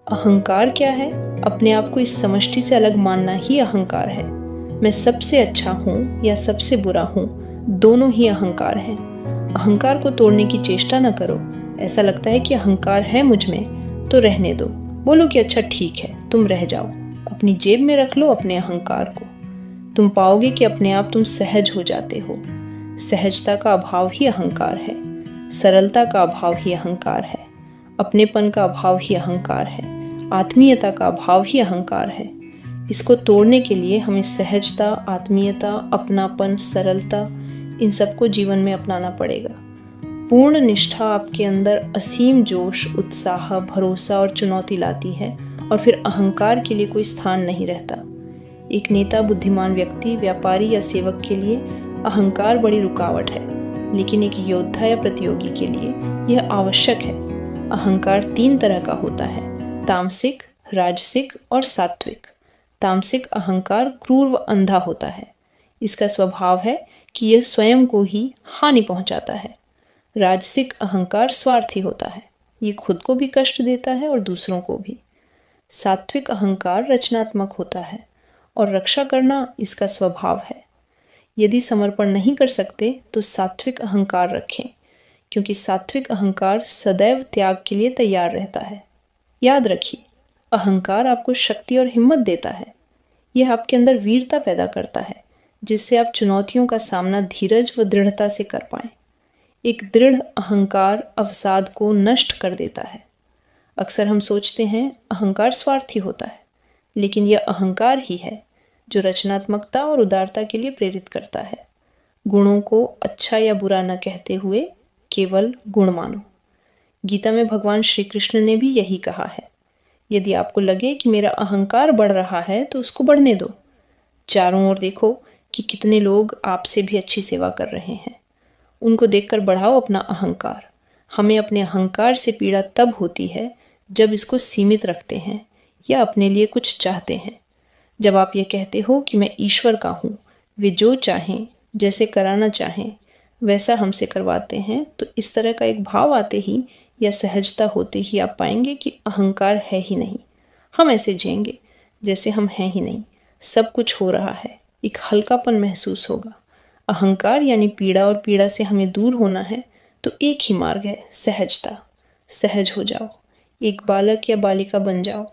अहंकार क्या है? अपने आप को इस समष्टि से अलग मानना ही अहंकार है। मैं सबसे अच्छा हूँ या सबसे बुरा हूँ, दोनों ही अहंकार हैं। अहंकार को तोड़ने की चेष्टा न करो। ऐसा लगता है कि अहंकार है मुझ में, तो रहने दो। बोलो कि अच्छा ठीक है, तुम रह जाओ। अपनी जेब में रख लो अपने अहंकार को। तुम पाओगे कि अपने आप तुम सहज हो जाते हो। सहजता का अभाव ही अहंकार है। सरलता का अभाव ही अहंकार है। अपनेपन का अभाव ही अहंकार है। आत्मीयता का अभाव ही अहंकार है। इसको तोड़ने के लिए हमें सहजता, आत्मीयता, अपनापन, सरलता, इन सबको जीवन में अपनाना पड़ेगा। पूर्ण निष्ठा आपके अंदर असीम जोश, उत्साह, भरोसा और चुनौती लाती है, और फिर अहंकार के लिए कोई स्थान नहीं रहता। एक नेता, बुद्धिमान व्यक्ति, व्यापारी या सेवक के लिए अहंकार बड़ी रुकावट है, लेकिन एक योद्धा या प्रतियोगी के लिए यह आवश्यक है। अहंकार 3 तरह का होता है: तामसिक, राजसिक और सात्विक। तामसिक अहंकार क्रूर व अंधा होता है। इसका स्वभाव है कि यह स्वयं को ही हानि पहुंचाता है। राजसिक अहंकार स्वार्थी होता है। ये खुद को भी कष्ट देता है और दूसरों को भी। सात्विक अहंकार रचनात्मक होता है और रक्षा करना इसका स्वभाव है। यदि समर्पण नहीं कर सकते तो सात्विक अहंकार रखें, क्योंकि सात्विक अहंकार सदैव त्याग के लिए तैयार रहता है। याद रखिए, अहंकार आपको शक्ति और हिम्मत देता है। यह आपके अंदर वीरता पैदा करता है, जिससे आप चुनौतियों का सामना धीरज व दृढ़ता से कर पाएं। एक दृढ़ अहंकार अवसाद को नष्ट कर देता है। अक्सर हम सोचते हैं अहंकार स्वार्थी होता है, लेकिन यह अहंकार ही है जो रचनात्मकता और उदारता के लिए प्रेरित करता है। गुणों को अच्छा या बुरा न कहते हुए केवल गुण मानो। गीता में भगवान श्री कृष्ण ने भी यही कहा है। यदि आपको लगे कि मेरा अहंकार बढ़ रहा है तो उसको बढ़ने दो। चारों ओर देखो कि कितने लोग आपसे भी अच्छी सेवा कर रहे हैं। उनको देखकर बढ़ाओ अपना अहंकार। हमें अपने अहंकार से पीड़ा तब होती है जब इसको सीमित रखते हैं या अपने लिए कुछ चाहते हैं। जब आप ये कहते हो कि मैं ईश्वर का हूँ, वे जो चाहें, जैसे कराना चाहें वैसा हमसे करवाते हैं, तो इस तरह का एक भाव आते ही या सहजता होते ही आप पाएंगे कि अहंकार है ही नहीं। हम ऐसे जिएंगे जैसे हम हैं ही नहीं, सब कुछ हो रहा है। एक हल्कापन महसूस होगा। अहंकार यानी पीड़ा, और पीड़ा से हमें दूर होना है तो एक ही मार्ग है, सहजता। सहज हो जाओ, एक बालक या बालिका बन जाओ।